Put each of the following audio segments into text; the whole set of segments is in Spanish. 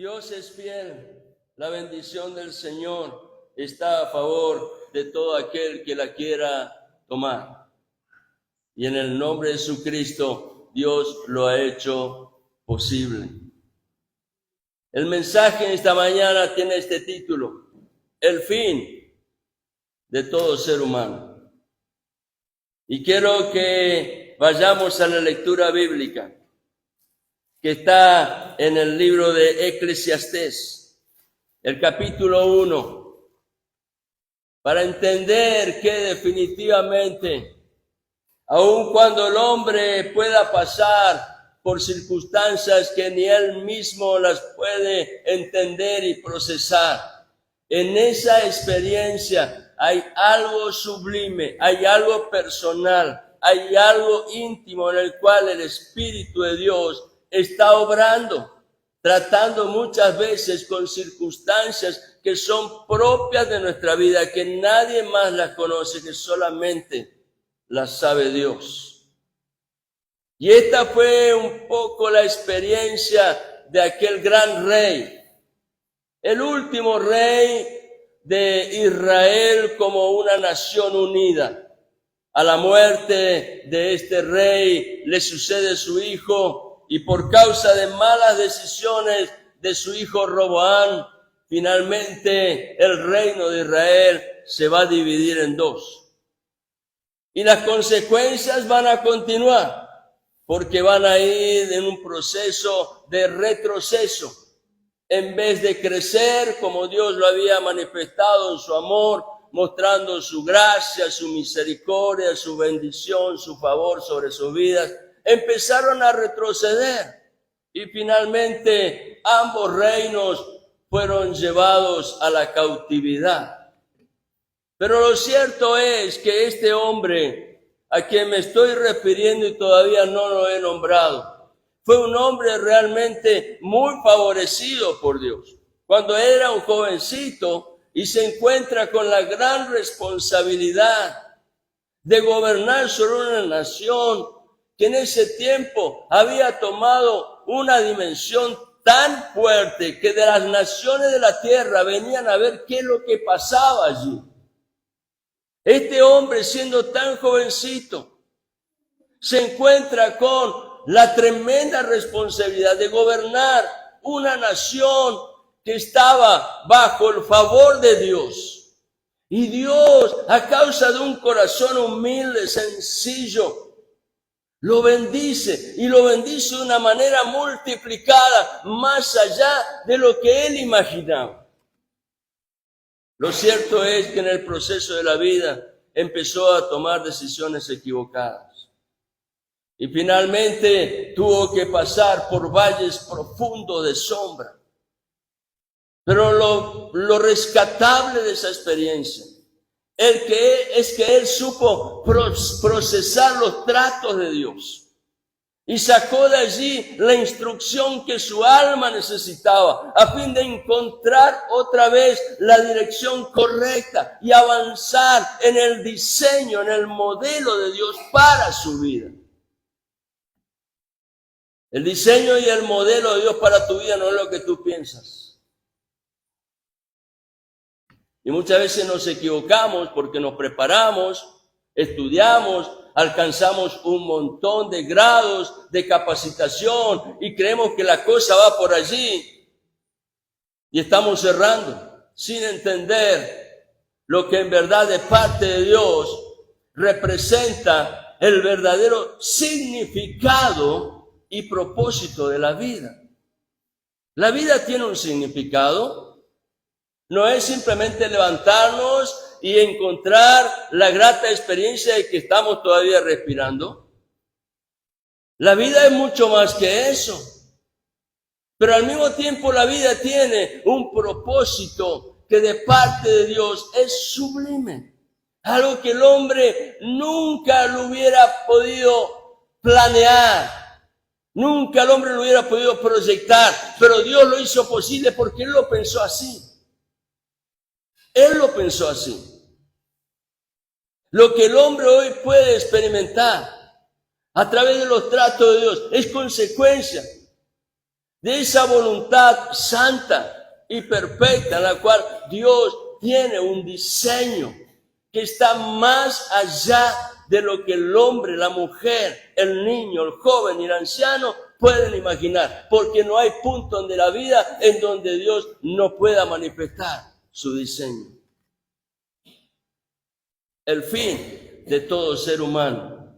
Dios es fiel. La bendición del Señor está a favor de todo aquel que la quiera tomar. Y en el nombre de Jesucristo, Dios lo ha hecho posible. El mensaje esta mañana tiene este título: el fin de todo ser humano. Y quiero que vayamos a la lectura bíblica que está en el libro de Eclesiastés, el capítulo 1, para entender que definitivamente, aun cuando el hombre pueda pasar por circunstancias que ni él mismo las puede entender y procesar, en esa experiencia hay algo sublime, hay algo personal, hay algo íntimo en el cual el Espíritu de Dios está obrando, tratando muchas veces con circunstancias que son propias de nuestra vida, que nadie más las conoce, que solamente las sabe Dios. Y esta fue un poco la experiencia de aquel gran rey, el último rey de Israel como una nación unida. A la muerte de este rey le sucede su hijo, y por causa de malas decisiones de su hijo Roboam, finalmente el reino de Israel se va a dividir en dos. Y las consecuencias van a continuar, porque van a ir en un proceso de retroceso. En vez de crecer como Dios lo había manifestado en su amor, mostrando su gracia, su misericordia, su bendición, su favor sobre sus vidas, empezaron a retroceder. Y finalmente ambos reinos fueron llevados a la cautividad. Pero lo cierto es que este hombre a quien me estoy refiriendo y todavía no lo he nombrado, fue un hombre realmente muy favorecido por Dios. Cuando era un jovencito y se encuentra con la gran responsabilidad de gobernar sobre una nación que en ese tiempo había tomado una dimensión tan fuerte que de las naciones de la tierra venían a ver qué es lo que pasaba allí. Este hombre, siendo tan jovencito, se encuentra con la tremenda responsabilidad de gobernar una nación que estaba bajo el favor de Dios. Y Dios, a causa de un corazón humilde, sencillo, lo bendice, y lo bendice de una manera multiplicada, más allá de lo que él imaginaba. Lo cierto es que en el proceso de la vida empezó a tomar decisiones equivocadas. Y finalmente tuvo que pasar por valles profundos de sombra. Pero lo rescatable de esa experiencia es que él supo procesar los tratos de Dios. Y sacó de allí la instrucción que su alma necesitaba a fin de encontrar otra vez la dirección correcta y avanzar en el diseño, en el modelo de Dios para su vida. El diseño y el modelo de Dios para tu vida no es lo que tú piensas. Y muchas veces nos equivocamos porque nos preparamos, estudiamos, alcanzamos un montón de grados de capacitación y creemos que la cosa va por allí. Y estamos cerrando sin entender lo que en verdad de parte de Dios representa el verdadero significado y propósito de la vida. La vida tiene un significado. No es simplemente levantarnos y encontrar la grata experiencia de que estamos todavía respirando. La vida es mucho más que eso. Pero al mismo tiempo la vida tiene un propósito que de parte de Dios es sublime. Algo que el hombre nunca lo hubiera podido planear. Nunca el hombre lo hubiera podido proyectar. Pero Dios lo hizo posible porque Él lo pensó así. Él lo pensó así. Lo que el hombre hoy puede experimentar a través de los tratos de Dios es consecuencia de esa voluntad santa y perfecta en la cual Dios tiene un diseño que está más allá de lo que el hombre, la mujer, el niño, el joven y el anciano pueden imaginar, porque no hay punto de la vida en donde Dios no pueda manifestar su diseño. El fin de todo ser humano.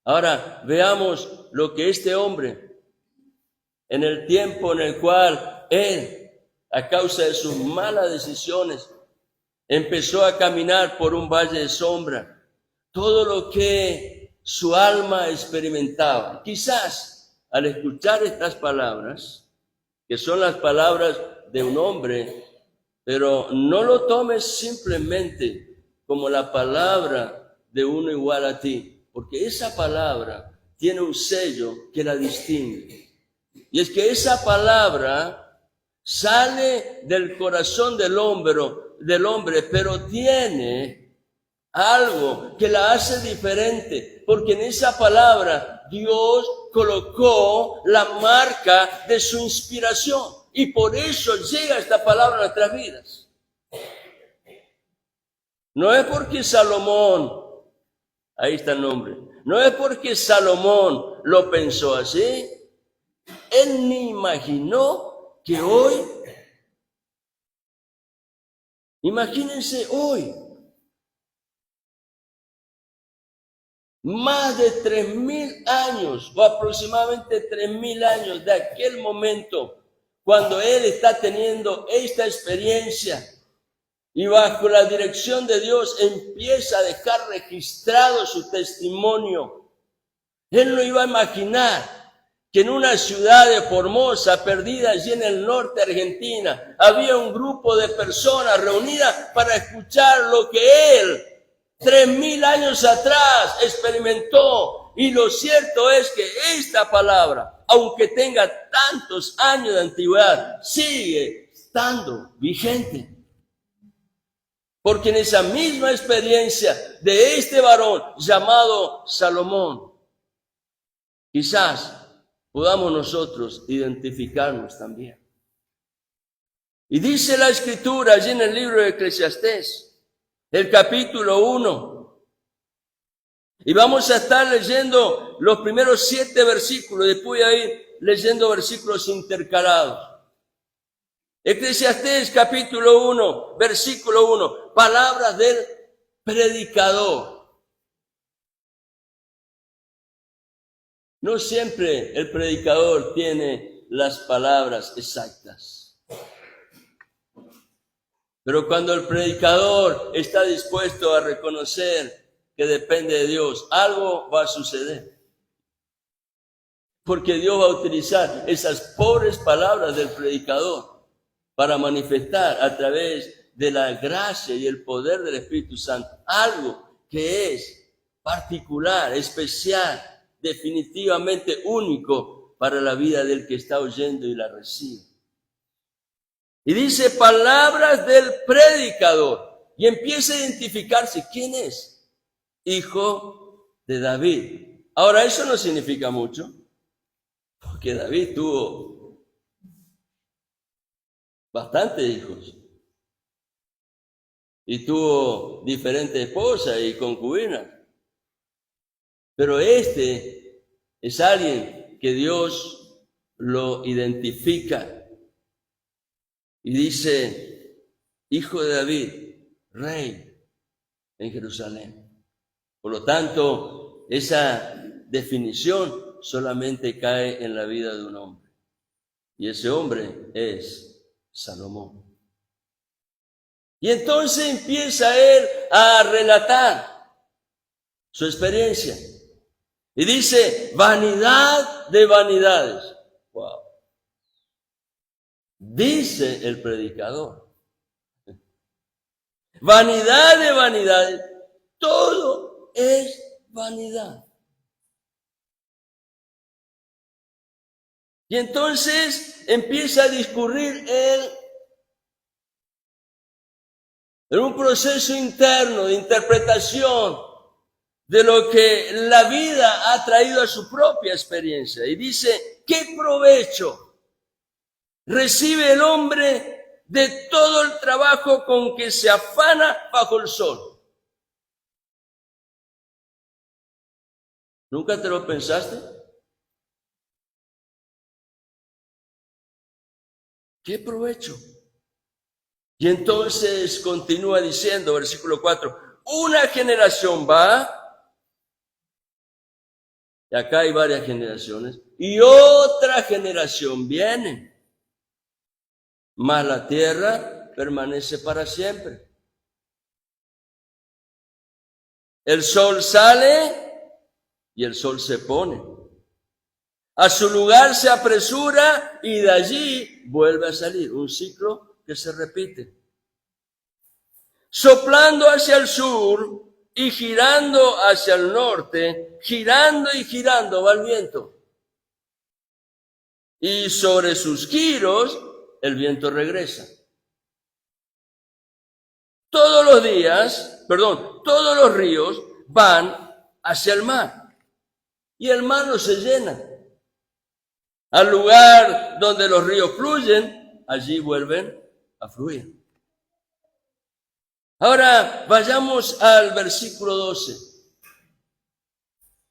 Ahora veamos lo que este hombre, en el tiempo en el cual él, a causa de sus malas decisiones, empezó a caminar por un valle de sombra, todo lo que su alma experimentaba. Quizás al escuchar estas palabras, que son las palabras de un hombre, pero no lo tomes simplemente como la palabra de uno igual a ti, porque esa palabra tiene un sello que la distingue. Y es que esa palabra sale del corazón del hombre, pero tiene algo que la hace diferente, porque en esa palabra Dios colocó la marca de su inspiración, y por eso llega esta palabra a nuestras vidas. No es porque Salomón, ahí está el nombre, no es porque Salomón lo pensó así. Él ni imaginó que hoy, imagínense hoy, más de 3.000 años o aproximadamente 3.000 años de aquel momento cuando él está teniendo esta experiencia y bajo la dirección de Dios empieza a dejar registrado su testimonio. Él no iba a imaginar que en una ciudad de Formosa, perdida allí en el norte de Argentina, había un grupo de personas reunidas para escuchar lo que él 3.000 años atrás experimentó. Y lo cierto es que esta palabra, aunque tenga tantos años de antigüedad, sigue estando vigente. Porque en esa misma experiencia de este varón llamado Salomón, quizás podamos nosotros identificarnos también. Y dice la Escritura allí en el libro de Eclesiastés, el capítulo 1. Y vamos a estar leyendo los primeros 7 versículos, después voy a ir leyendo versículos intercalados. Eclesiastés capítulo 1, versículo 1, palabras del predicador. No siempre el predicador tiene las palabras exactas. Pero cuando el predicador está dispuesto a reconocer que depende de Dios, algo va a suceder. Porque Dios va a utilizar esas pobres palabras del predicador para manifestar a través de la gracia y el poder del Espíritu Santo algo que es particular, especial, definitivamente único para la vida del que está oyendo y la recibe. Y dice palabras del predicador y empieza a identificarse quién es. Hijo de David. Ahora, eso no significa mucho, porque David tuvo bastantes hijos y tuvo diferentes esposas y concubinas. Pero este es alguien que Dios lo identifica y dice, hijo de David, rey en Jerusalén. Por lo tanto, esa definición solamente cae en la vida de un hombre. Y ese hombre es Salomón. Y entonces empieza él a relatar su experiencia. Y dice, vanidad de vanidades. Wow. Dice el predicador. Vanidad de vanidades. Todo es vanidad. Y entonces empieza a discurrir él en un proceso interno de interpretación de lo que la vida ha traído a su propia experiencia. Y dice, ¿qué provecho recibe el hombre de todo el trabajo con que se afana bajo el sol. ¿Nunca te lo pensaste? ¿Qué provecho? Y entonces continúa diciendo, versículo 4, una generación va, y acá hay varias generaciones, y otra generación viene, mas la tierra permanece para siempre. El sol sale y el sol se pone. A su lugar se apresura y de allí vuelve a salir. Un ciclo que se repite. Soplando hacia el sur y girando hacia el norte, girando y girando va el viento. Y sobre sus giros el viento regresa. Todos los ríos van hacia el mar. Y el mar no se llena. Al lugar donde los ríos fluyen, allí vuelven a fluir. Ahora vayamos al versículo 12.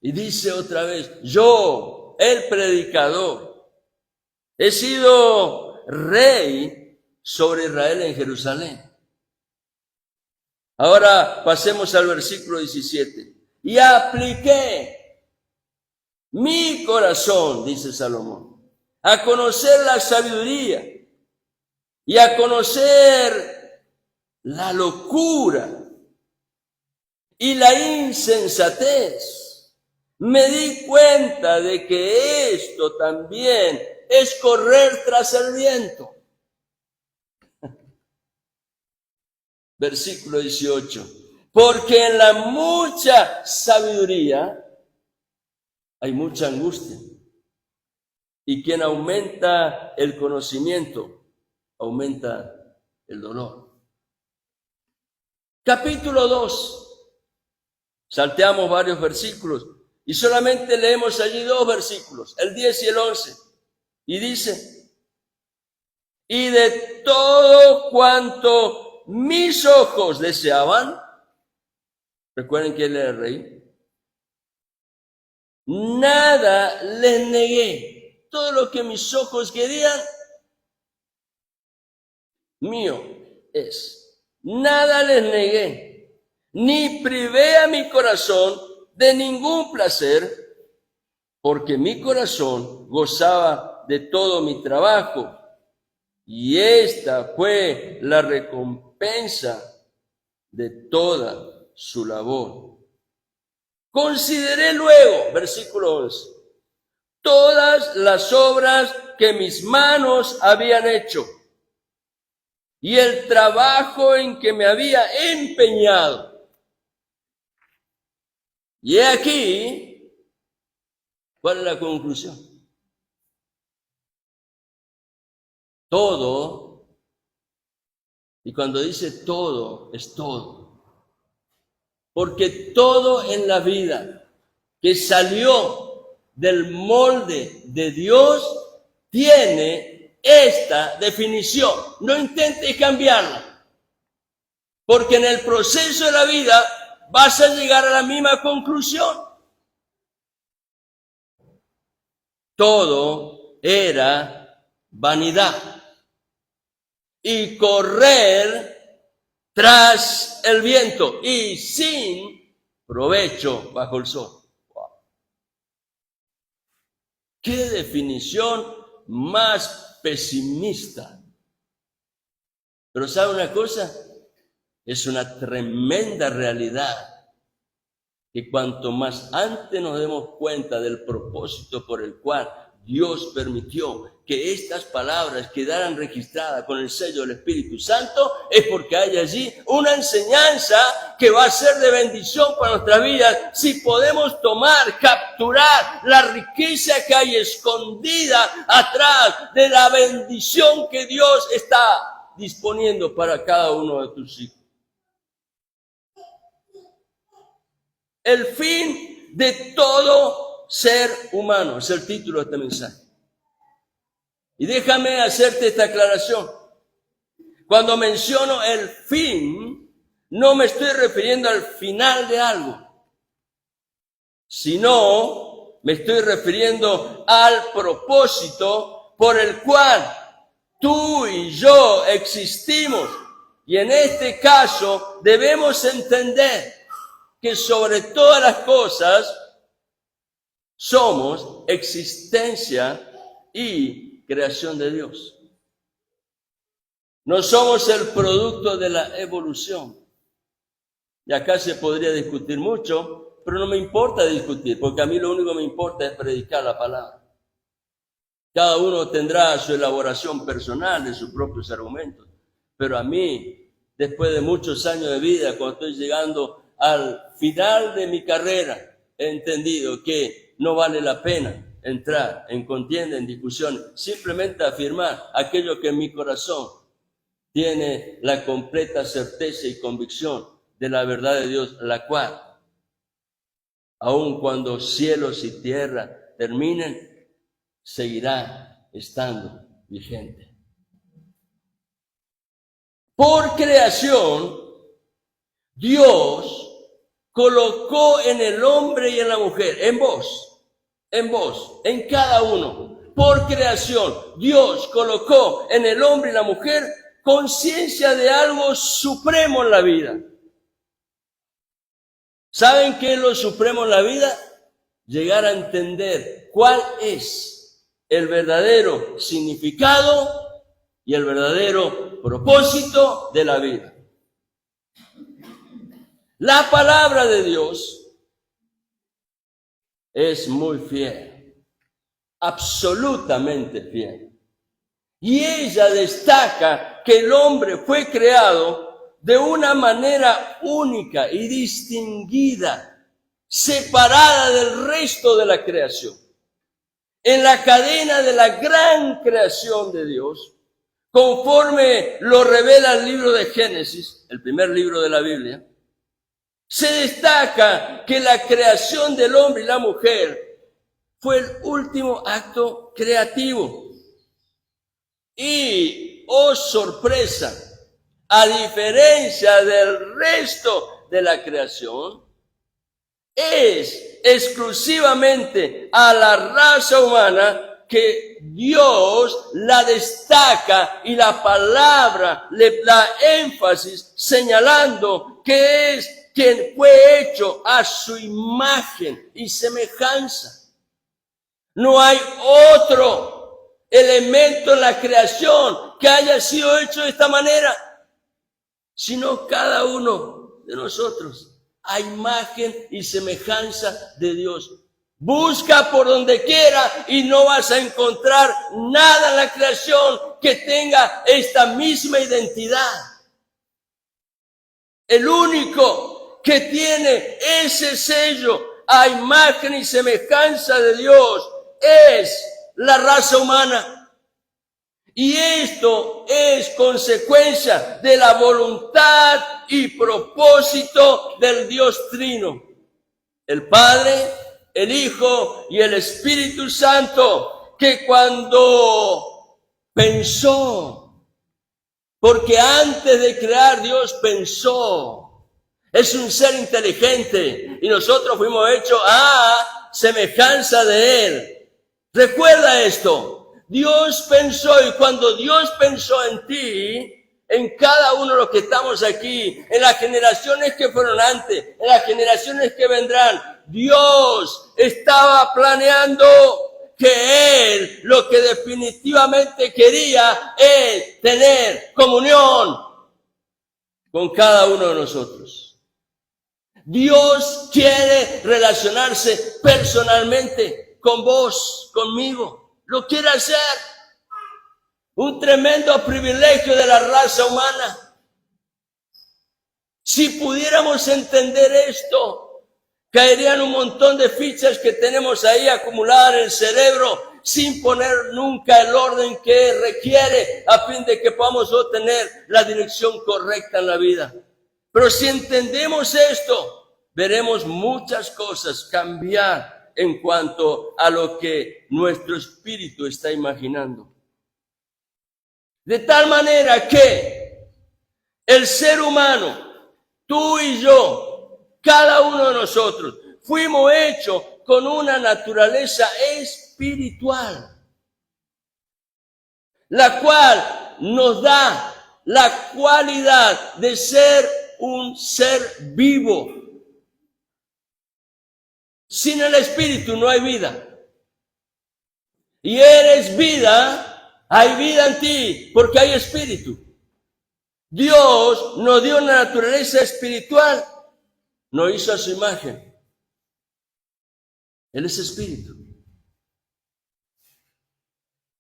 Y dice otra vez, yo, el predicador, he sido rey sobre Israel en Jerusalén. Ahora pasemos al versículo 17. Y apliqué mi corazón, dice Salomón, a conocer la sabiduría y a conocer la locura y la insensatez. Me di cuenta de que esto también es correr tras el viento. Versículo 18. Porque en la mucha sabiduría hay mucha angustia. Y quien aumenta el conocimiento, aumenta el dolor. Capítulo 2. Salteamos varios versículos y solamente leemos allí 2 versículos, el 10 y el 11. Y dice, y de todo cuanto mis ojos deseaban, recuerden que él era el rey, nada les negué. Todo lo que mis ojos querían, mío es. Nada les negué, ni privé a mi corazón de ningún placer, porque mi corazón gozaba de todo mi trabajo, y esta fue la recompensa de toda su labor. Consideré luego, versículo 11, todas las obras que mis manos habían hecho y el trabajo en que me había empeñado. Y he aquí, ¿cuál es la conclusión? Todo, y cuando dice todo, es todo. Porque todo en la vida que salió del molde de Dios tiene esta definición. No intentes cambiarla, porque en el proceso de la vida vas a llegar a la misma conclusión. Todo era vanidad y correr tras el viento y sin provecho bajo el sol. ¡Qué definición más pesimista! Pero ¿sabe una cosa? Es una tremenda realidad que cuanto más antes nos demos cuenta del propósito por el cual Dios permitió que estas palabras quedaran registradas con el sello del Espíritu Santo, es porque hay allí una enseñanza que va a ser de bendición para nuestras vidas si podemos tomar, capturar la riqueza que hay escondida atrás de la bendición que Dios está disponiendo para cada uno de tus hijos. El fin de todo ser humano es el título de este mensaje. Y déjame hacerte esta aclaración. Cuando menciono el fin, no me estoy refiriendo al final de algo, sino me estoy refiriendo al propósito por el cual tú y yo existimos. Y en este caso debemos entender que sobre todas las cosas somos existencia y creación de Dios. No somos el producto de la evolución. Y acá se podría discutir mucho, pero no me importa discutir, porque a mí lo único que me importa es predicar la palabra. Cada uno tendrá su elaboración personal de sus propios argumentos, pero a mí, después de muchos años de vida, cuando estoy llegando al final de mi carrera, he entendido que no vale la pena entrar en contienda, en discusión, simplemente afirmar aquello que en mi corazón tiene la completa certeza y convicción de la verdad de Dios, la cual, aun cuando cielos y tierra terminen, seguirá estando vigente. Por creación, Dios colocó en el hombre y en la mujer, en vos, en cada uno, por creación, Dios colocó en el hombre y la mujer conciencia de algo supremo en la vida. ¿Saben qué es lo supremo en la vida? Llegar a entender cuál es el verdadero significado y el verdadero propósito de la vida. La palabra de Dios es muy fiel, absolutamente fiel. Y ella destaca que el hombre fue creado de una manera única y distinguida, separada del resto de la creación. En la cadena de la gran creación de Dios, conforme lo revela el libro de Génesis, el primer libro de la Biblia, se destaca que la creación del hombre y la mujer fue el último acto creativo. Y, oh sorpresa, a diferencia del resto de la creación, es exclusivamente a la raza humana que Dios la destaca y la palabra le da énfasis señalando que es quien fue hecho a su imagen y semejanza. No hay otro elemento en la creación que haya sido hecho de esta manera, sino cada uno de nosotros a imagen y semejanza de Dios. Busca por donde quiera y no vas a encontrar nada en la creación que tenga esta misma identidad. El único que tiene ese sello a imagen y semejanza de Dios es la raza humana. Y esto es consecuencia de la voluntad y propósito del Dios Trino. El Padre, el Hijo y el Espíritu Santo, que cuando pensó, porque antes de crear Dios pensó, es un ser inteligente y nosotros fuimos hechos a semejanza de Él. Recuerda esto, Dios pensó, y cuando Dios pensó en ti, en cada uno de los que estamos aquí, en las generaciones que fueron antes, en las generaciones que vendrán, Dios estaba planeando que Él lo que definitivamente quería es tener comunión con cada uno de nosotros. Dios quiere relacionarse personalmente con vos, conmigo. Lo quiere hacer. Un tremendo privilegio de la raza humana. Si pudiéramos entender esto, caerían un montón de fichas que tenemos ahí acumuladas en el cerebro sin poner nunca el orden que requiere a fin de que podamos obtener la dirección correcta en la vida. Pero si entendemos esto, veremos muchas cosas cambiar en cuanto a lo que nuestro espíritu está imaginando. De tal manera que el ser humano, tú y yo, cada uno de nosotros, fuimos hechos con una naturaleza espiritual, la cual nos da la cualidad de ser un ser vivo. Sin el espíritu no hay vida. Y eres vida, hay vida en ti, porque hay espíritu. Dios nos dio una naturaleza espiritual, nos hizo a su imagen. Él es espíritu.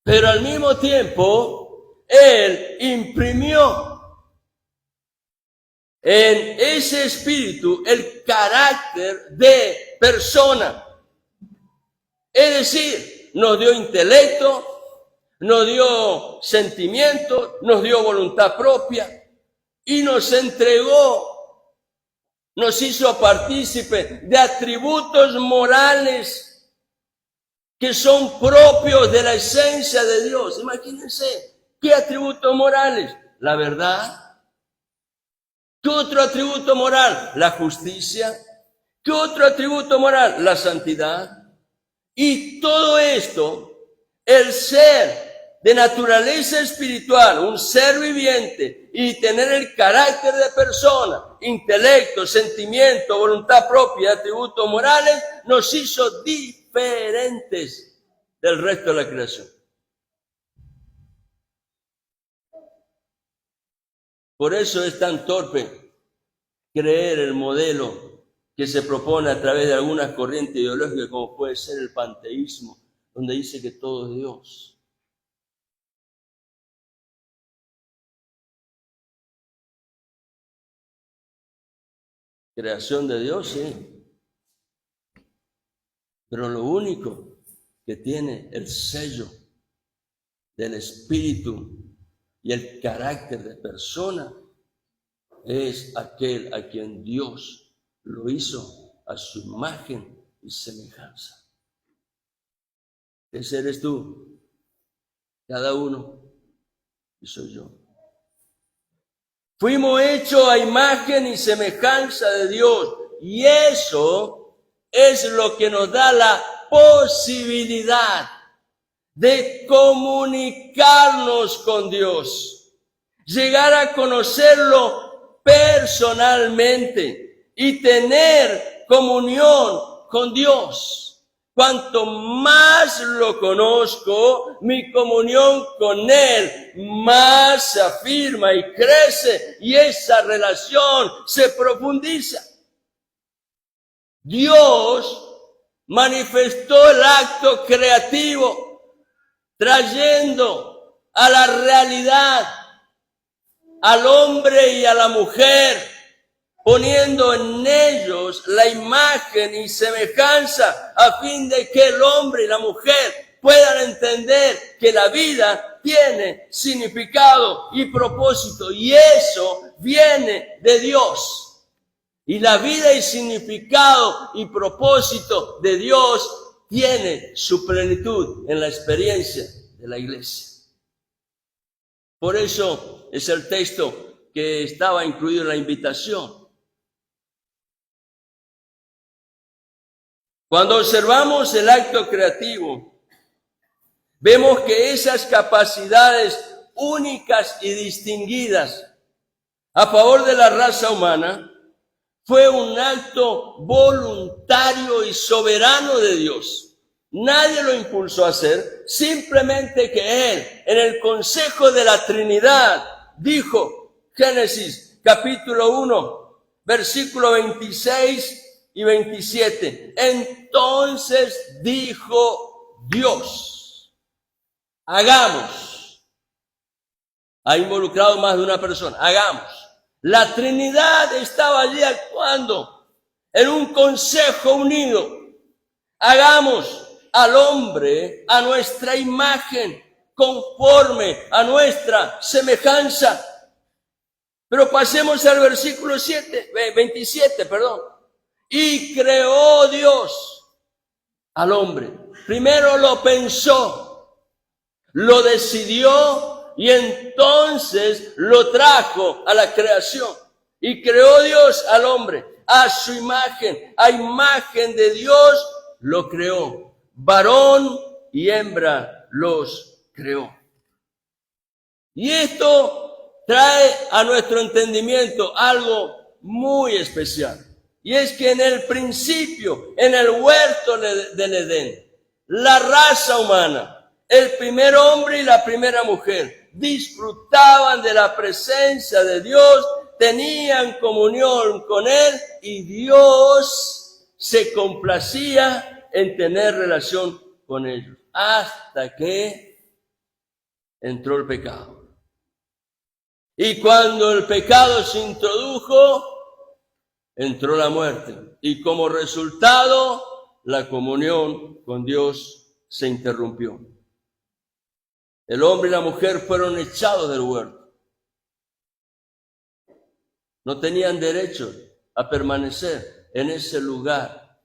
Pero al mismo tiempo, Él imprimió en ese espíritu el carácter de persona. Es decir, nos dio intelecto, nos dio sentimiento, nos dio voluntad propia y nos entregó, nos hizo partícipe de atributos morales que son propios de la esencia de Dios. Imagínense, ¿qué atributos morales? La verdad. ¿Qué otro atributo moral? La justicia. ¿Qué otro atributo moral? La santidad. Y todo esto, el ser de naturaleza espiritual, un ser viviente y tener el carácter de persona, intelecto, sentimiento, voluntad propia, atributos morales, nos hizo diferentes del resto de la creación. Por eso es tan torpe creer el modelo que se propone a través de algunas corrientes ideológicas, como puede ser el panteísmo, donde dice que todo es Dios. Creación de Dios, sí. Pero lo único que tiene el sello del espíritu y el carácter de persona es aquel a quien Dios lo hizo a su imagen y semejanza. Ese eres tú, cada uno, y soy yo. Fuimos hechos a imagen y semejanza de Dios, y eso es lo que nos da la posibilidad de comunicarnos con Dios, llegar a conocerlo personalmente y tener comunión con Dios. Cuanto más lo conozco, mi comunión con Él más se afirma y crece, y esa relación se profundiza. Dios manifestó el acto creativo, trayendo a la realidad al hombre y a la mujer, poniendo en ellos la imagen y semejanza, a fin de que el hombre y la mujer puedan entender que la vida tiene significado y propósito, y eso viene de Dios. Y la vida y significado y propósito de Dios tiene su plenitud en la experiencia de la iglesia. Por eso es el texto que estaba incluido en la invitación. Cuando observamos el acto creativo, vemos que esas capacidades únicas y distinguidas a favor de la raza humana fue un acto voluntario y soberano de Dios. Nadie lo impulsó a hacer, simplemente que Él, en el consejo de la Trinidad, dijo, Génesis capítulo 1, versículo 26 y 27. Entonces dijo Dios, hagamos. Ha involucrado más de una persona, hagamos. La Trinidad estaba allí actuando en un consejo unido. Hagamos al hombre a nuestra imagen, conforme a nuestra semejanza. Pero pasemos al versículo 27. Y creó Dios al hombre. Primero lo pensó, lo decidió y entonces lo trajo a la creación. Y creó Dios al hombre a su imagen, a imagen de Dios lo creó. Varón y hembra los creó. Y esto trae a nuestro entendimiento algo muy especial. Y es que en el principio, en el huerto del Edén, la raza humana, el primer hombre y la primera mujer, disfrutaban de la presencia de Dios, tenían comunión con Él y Dios se complacía en tener relación con ellos. Hasta que entró el pecado. Y cuando el pecado se introdujo, entró la muerte. Y como resultado, la comunión con Dios se interrumpió. El hombre y la mujer fueron echados del huerto. No tenían derecho a permanecer en ese lugar.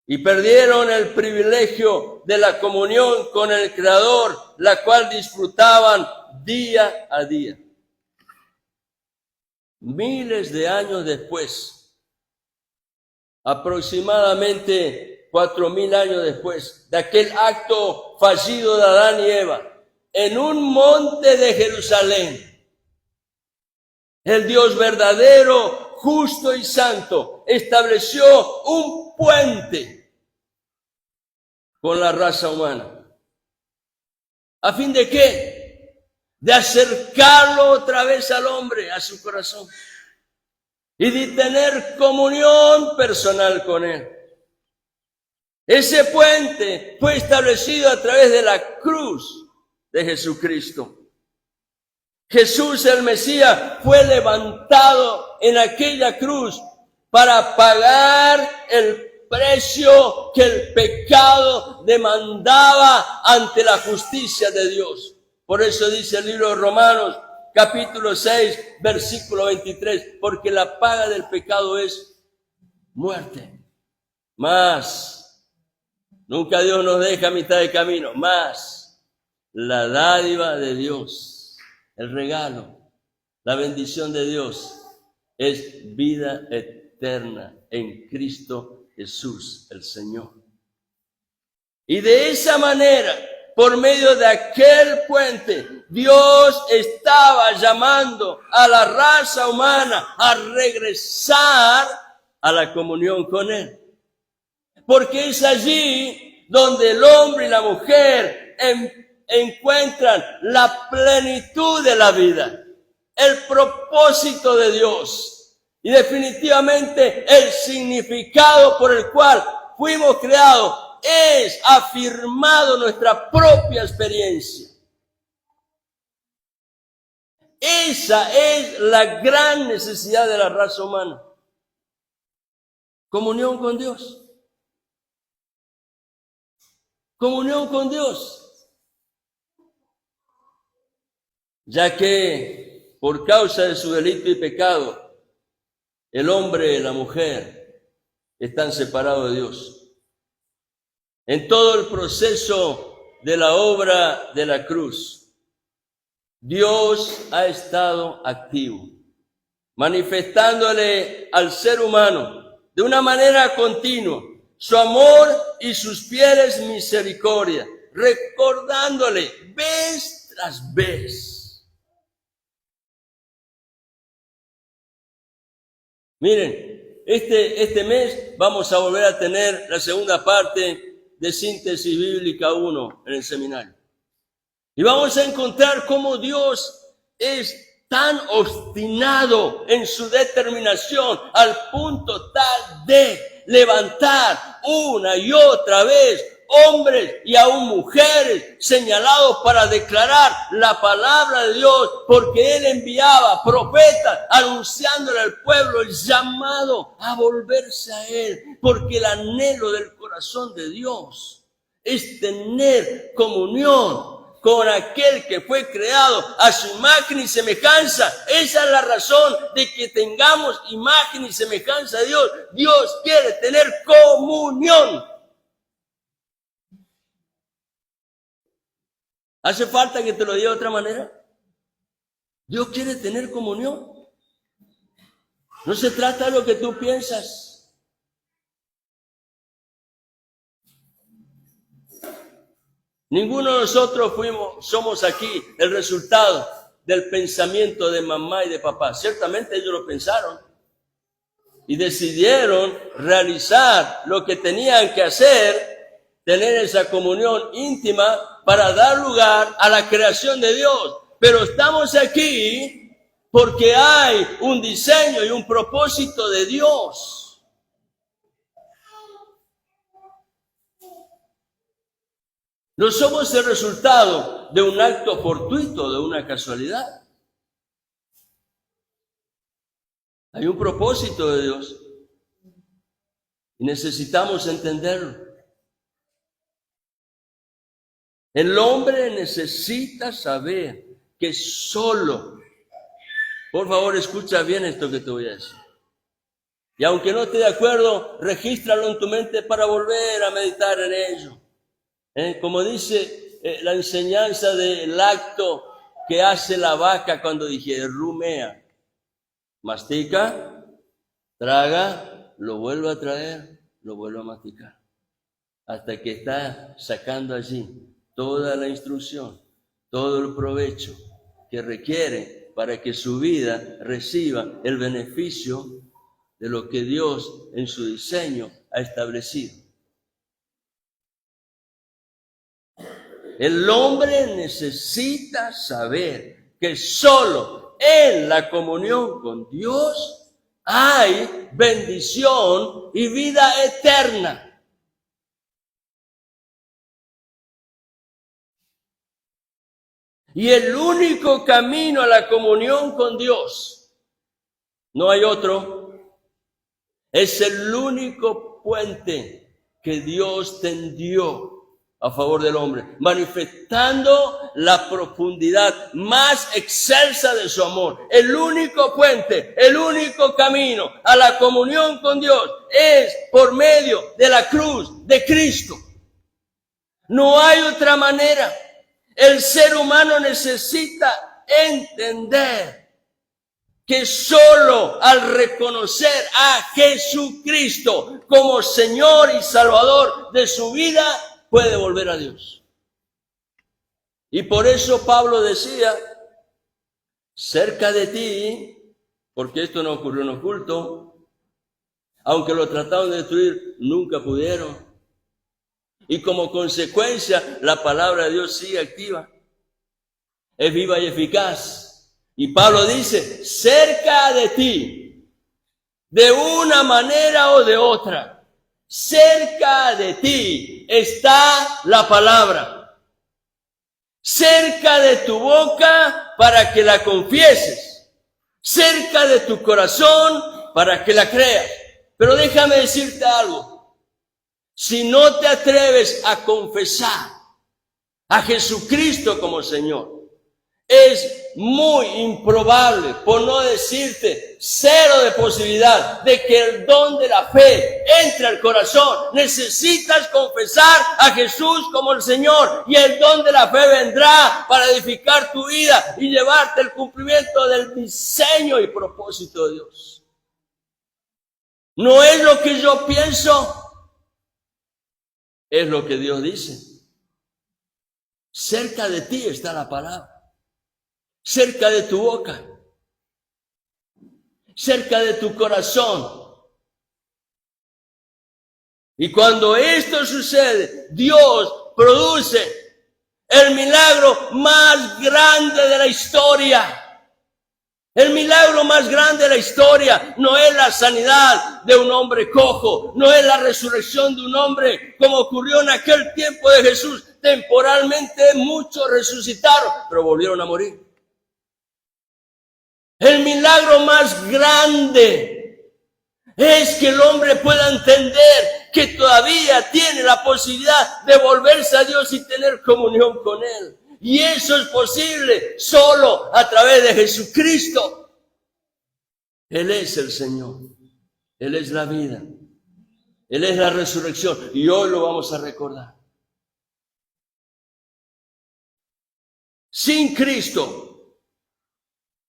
Y perdieron el privilegio de la comunión con el Creador, la cual disfrutaban día a día. Miles de años después, aproximadamente 4,000 años después de aquel acto fallido de Adán y Eva, en un monte de Jerusalén, el Dios verdadero, justo y santo estableció un puente con la raza humana. ¿A fin de qué? De acercarlo otra vez al hombre, a su corazón, y de tener comunión personal con él. Ese puente fue establecido a través de la cruz de Jesucristo. Jesús el Mesías fue levantado en aquella cruz para pagar el precio que el pecado demandaba ante la justicia de Dios. Por eso dice el libro de Romanos, capítulo 6, versículo 23, porque la paga del pecado es muerte. Más, nunca Dios nos deja a mitad de camino, más la dádiva de Dios. El regalo, la bendición de Dios es vida eterna en Cristo Jesús, el Señor. Y de esa manera, por medio de aquel puente, Dios estaba llamando a la raza humana a regresar a la comunión con Él. Porque es allí donde el hombre y la mujer encuentran la plenitud de la vida, el propósito de Dios y definitivamente el significado por el cual fuimos creados es afirmado nuestra propia experiencia. Esa es la gran necesidad de la raza humana. Comunión con Dios. Comunión con Dios. Ya que por causa de su delito y pecado, el hombre y la mujer están separados de Dios. En todo el proceso de la obra de la cruz, Dios ha estado activo, manifestándole al ser humano de una manera continua su amor y sus fieles misericordias, recordándole vez tras vez. Miren, este mes vamos a volver a tener la segunda parte de Síntesis Bíblica 1 en el seminario. Y vamos a encontrar cómo Dios es tan obstinado en su determinación al punto tal de levantar una y otra vez hombres y aún mujeres señalados para declarar la palabra de Dios, porque Él enviaba profetas anunciándole al pueblo el llamado a volverse a Él, porque el anhelo del corazón de Dios es tener comunión con aquel que fue creado a su imagen y semejanza. Esa es la razón de que tengamos imagen y semejanza de Dios. Dios quiere tener comunión. ¿Hace falta que te lo diga de otra manera? Dios quiere tener comunión. No se trata de lo que tú piensas. Ninguno de nosotros somos aquí el resultado del pensamiento de mamá y de papá. Ciertamente ellos lo pensaron y decidieron realizar lo que tenían que hacer, tener esa comunión íntima para dar lugar a la creación de Dios. Pero estamos aquí porque hay un diseño y un propósito de Dios. No somos el resultado de un acto fortuito, de una casualidad. Hay un propósito de Dios y necesitamos entenderlo. El hombre necesita saber que solo, por favor, escucha bien esto que te voy a decir. Y aunque no esté de acuerdo, regístralo en tu mente para volver a meditar en ello. Como dice la enseñanza del acto que hace la vaca cuando dije rumea. Mastica, traga, lo vuelve a traer, lo vuelve a masticar. Hasta que está sacando allí toda la instrucción, todo el provecho que requiere para que su vida reciba el beneficio de lo que Dios en su diseño ha establecido. El hombre necesita saber que solo en la comunión con Dios hay bendición y vida eterna. Y el único camino a la comunión con Dios, no hay otro, es el único puente que Dios tendió a favor del hombre, manifestando la profundidad más excelsa de su amor. El único puente, el único camino a la comunión con Dios es por medio de la cruz de Cristo. No hay otra manera. El ser humano necesita entender que solo al reconocer a Jesucristo como Señor y Salvador de su vida, puede volver a Dios. Y por eso Pablo decía, cerca de ti, porque esto no ocurrió en oculto, aunque lo trataron de destruir, nunca pudieron. Y como consecuencia, la palabra de Dios sigue activa. Es viva y eficaz. Y Pablo dice, cerca de ti, de una manera o de otra, cerca de ti está la palabra. Cerca de tu boca para que la confieses. Cerca de tu corazón para que la creas. Pero déjame decirte algo. Si no te atreves a confesar a Jesucristo como Señor, es muy improbable, por no decirte cero de posibilidad, de que el don de la fe entre al corazón. Necesitas confesar a Jesús como el Señor y el don de la fe vendrá para edificar tu vida y llevarte al cumplimiento del diseño y propósito de Dios. No es lo que yo pienso, es lo que Dios dice. Cerca de ti está la palabra. Cerca de tu boca. Cerca de tu corazón. Y cuando esto sucede, Dios produce el milagro más grande de la historia. El milagro más grande de la historia no es la sanidad de un hombre cojo, no es la resurrección de un hombre como ocurrió en aquel tiempo de Jesús. Temporalmente muchos resucitaron, pero volvieron a morir. El milagro más grande es que el hombre pueda entender que todavía tiene la posibilidad de volverse a Dios y tener comunión con Él. Y eso es posible solo a través de Jesucristo. Él es el Señor. Él es la vida. Él es la resurrección. Y hoy lo vamos a recordar. sin Cristo.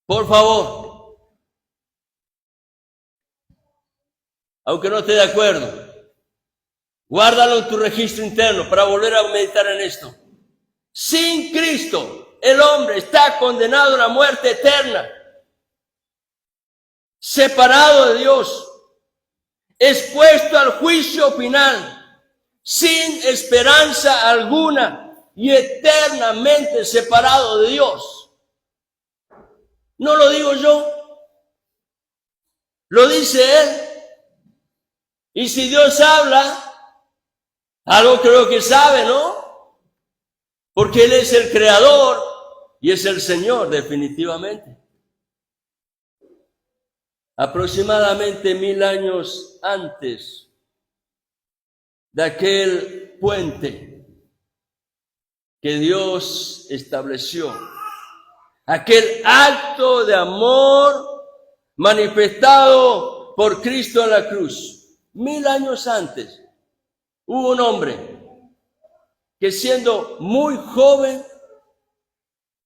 Por favor, aunque no esté de acuerdo, guárdalo en tu registro interno para volver a meditar en esto. Sin Cristo, el hombre está condenado a una muerte eterna, separado de Dios, expuesto al juicio final, sin esperanza alguna y eternamente separado de Dios. No lo digo yo, lo dice Él. Y si Dios habla, algo creo que sabe, ¿no? Porque Él es el creador y es el Señor, definitivamente. Aproximadamente 1000 años antes de aquel puente que Dios estableció, aquel acto de amor manifestado por Cristo en la cruz, 1000 años antes, hubo un hombre que siendo muy joven,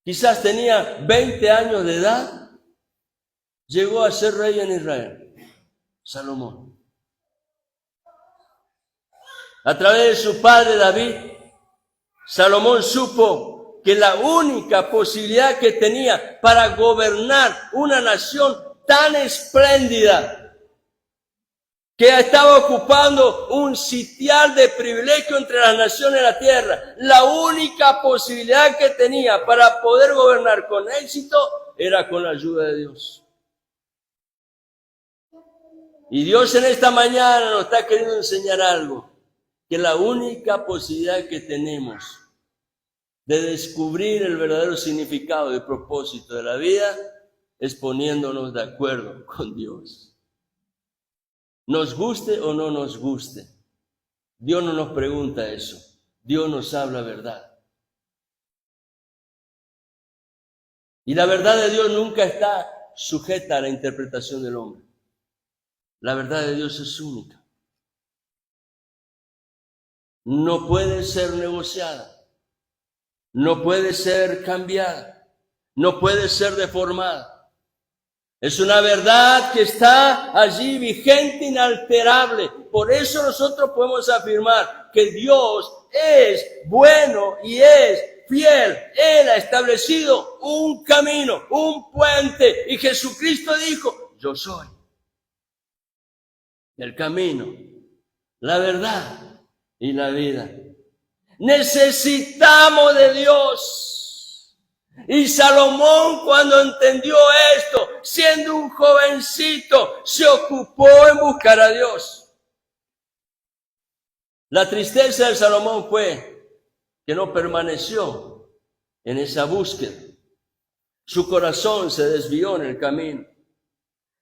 quizás tenía 20 años de edad, llegó a ser rey en Israel, Salomón. A través de su padre David, Salomón supo que la única posibilidad que tenía para gobernar una nación tan espléndida, que estaba ocupando un sitial de privilegio entre las naciones de la tierra, la única posibilidad que tenía para poder gobernar con éxito era con la ayuda de Dios. Y Dios en esta mañana nos está queriendo enseñar algo, que la única posibilidad que tenemos de descubrir el verdadero significado y propósito de la vida es poniéndonos de acuerdo con Dios. Nos guste o no nos guste, Dios no nos pregunta eso, Dios nos habla verdad. Y la verdad de Dios nunca está sujeta a la interpretación del hombre. La verdad de Dios es única. No puede ser negociada, no puede ser cambiada, no puede ser deformada. Es una verdad que está allí vigente, inalterable. Por eso nosotros podemos afirmar que Dios es bueno y es fiel. Él ha establecido un camino, un puente. Y Jesucristo dijo, yo soy el camino, la verdad y la vida. Necesitamos de Dios. Y Salomón, cuando entendió esto, siendo un jovencito, se ocupó en buscar a Dios. La tristeza de Salomón fue que no permaneció en esa búsqueda. Su corazón se desvió en el camino.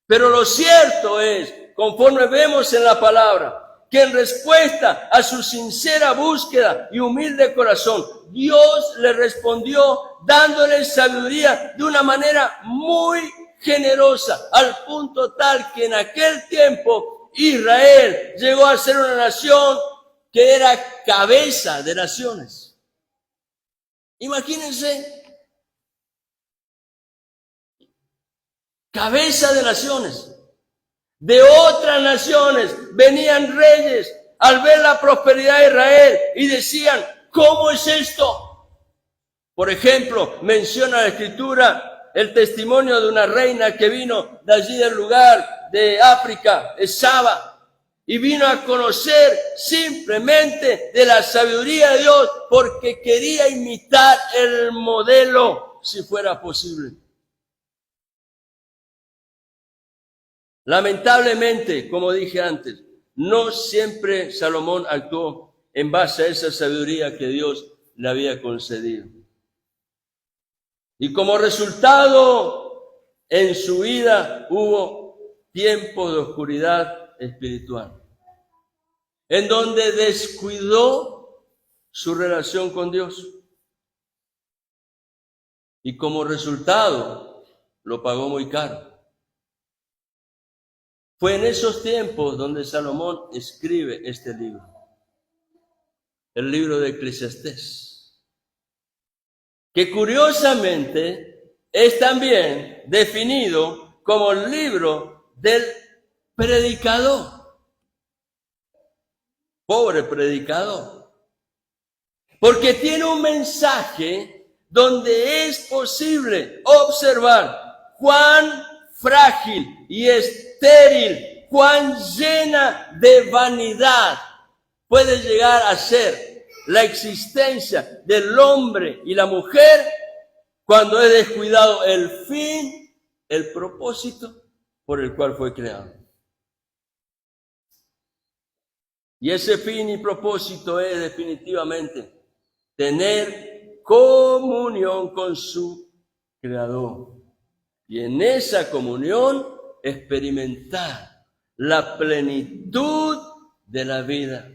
Pero lo cierto es, conforme vemos en la palabra, que en respuesta a su sincera búsqueda y humilde corazón, Dios le respondió dándole sabiduría de una manera muy generosa, al punto tal que en aquel tiempo Israel llegó a ser una nación que era cabeza de naciones. Imagínense, cabeza de naciones. De otras naciones venían reyes al ver la prosperidad de Israel y decían, ¿cómo es esto? Por ejemplo, menciona la Escritura el testimonio de una reina que vino de allí del lugar de África, de Saba, y vino a conocer simplemente de la sabiduría de Dios porque quería imitar el modelo, si fuera posible. Lamentablemente, como dije antes, no siempre Salomón actuó en base a esa sabiduría que Dios le había concedido. Y como resultado, en su vida hubo tiempos de oscuridad espiritual, en donde descuidó su relación con Dios. Y como resultado, lo pagó muy caro. Fue en esos tiempos donde Salomón escribe este libro, el libro de Eclesiastés. que curiosamente es también definido como el libro del predicador. Pobre predicador. Porque tiene un mensaje donde es posible observar cuán frágil y estéril, cuán llena de vanidad puede llegar a ser la existencia del hombre y la mujer cuando es descuidado el fin, el propósito por el cual fue creado. Y ese fin y propósito es definitivamente tener comunión con su Creador. Y en esa comunión experimentar la plenitud de la vida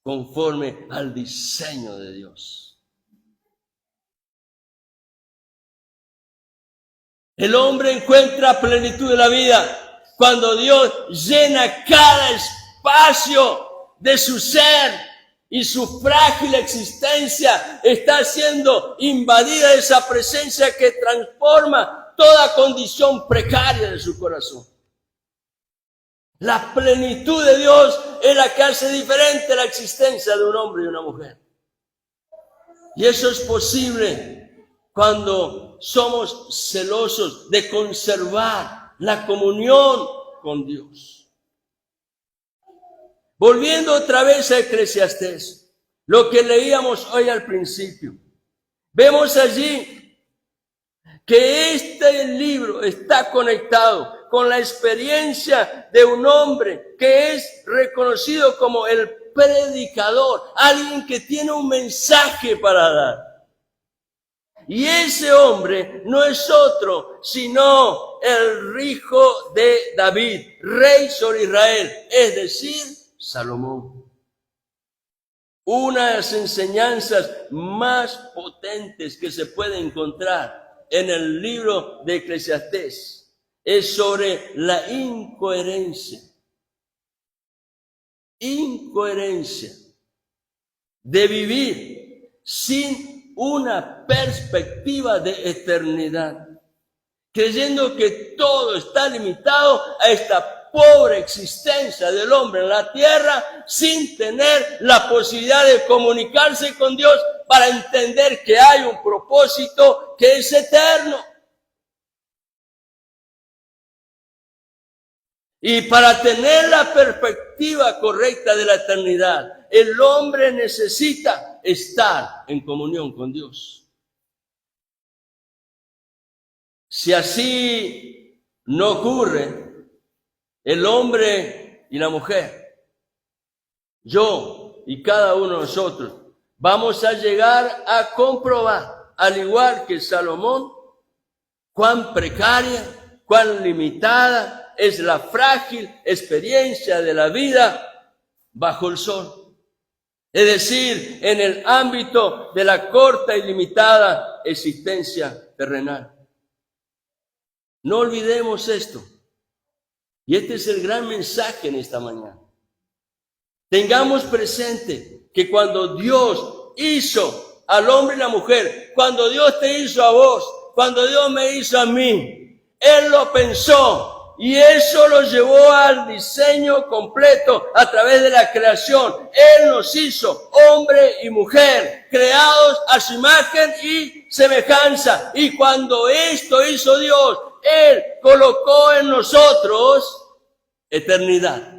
conforme al diseño de Dios. El hombre encuentra plenitud de la vida cuando Dios llena cada espacio de su ser y su frágil existencia está siendo invadida de esa presencia que transforma toda condición precaria de su corazón. La plenitud de Dios es la que hace diferente la existencia de un hombre y una mujer. Y eso es posible cuando somos celosos de conservar la comunión con Dios. Volviendo otra vez a Eclesiastés, lo que leíamos hoy al principio, vemos allí que este libro está conectado con la experiencia de un hombre que es reconocido como el predicador, alguien que tiene un mensaje para dar. Y ese hombre no es otro sino el hijo de David, rey sobre Israel, es decir, Salomón. Una de las enseñanzas más potentes que se puede encontrar en el libro de Eclesiastés es sobre la incoherencia. Incoherencia de vivir sin una perspectiva de eternidad, creyendo que todo está limitado a esta pobre existencia del hombre en la tierra sin tener la posibilidad de comunicarse con Dios para entender que hay un propósito que es eterno. Y para tener la perspectiva correcta de la eternidad, el hombre necesita estar en comunión con Dios. Si así no ocurre, el hombre y la mujer, yo y cada uno de nosotros, vamos a llegar a comprobar, al igual que Salomón, cuán precaria, cuán limitada es la frágil experiencia de la vida bajo el sol. Es decir, en el ámbito de la corta y limitada existencia terrenal. No olvidemos esto. Y este es el gran mensaje en esta mañana. Tengamos presente que cuando Dios hizo al hombre y la mujer, cuando Dios te hizo a vos, cuando Dios me hizo a mí, Él lo pensó y eso lo llevó al diseño completo a través de la creación. Él nos hizo hombre y mujer, creados a su imagen y semejanza. Y cuando esto hizo Dios, Él colocó en nosotros eternidad.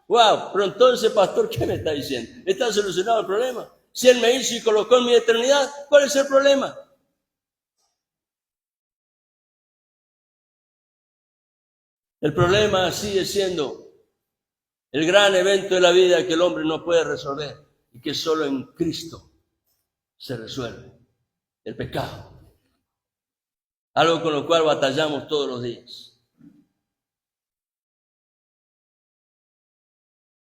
Wow, pero entonces, pastor, ¿qué me está diciendo? ¿Está solucionado el problema? Si Él me hizo y colocó en mi eternidad, ¿cuál es el problema? El problema sigue siendo el gran evento de la vida que el hombre no puede resolver y que solo en Cristo se resuelve: el pecado. Algo con lo cual batallamos todos los días.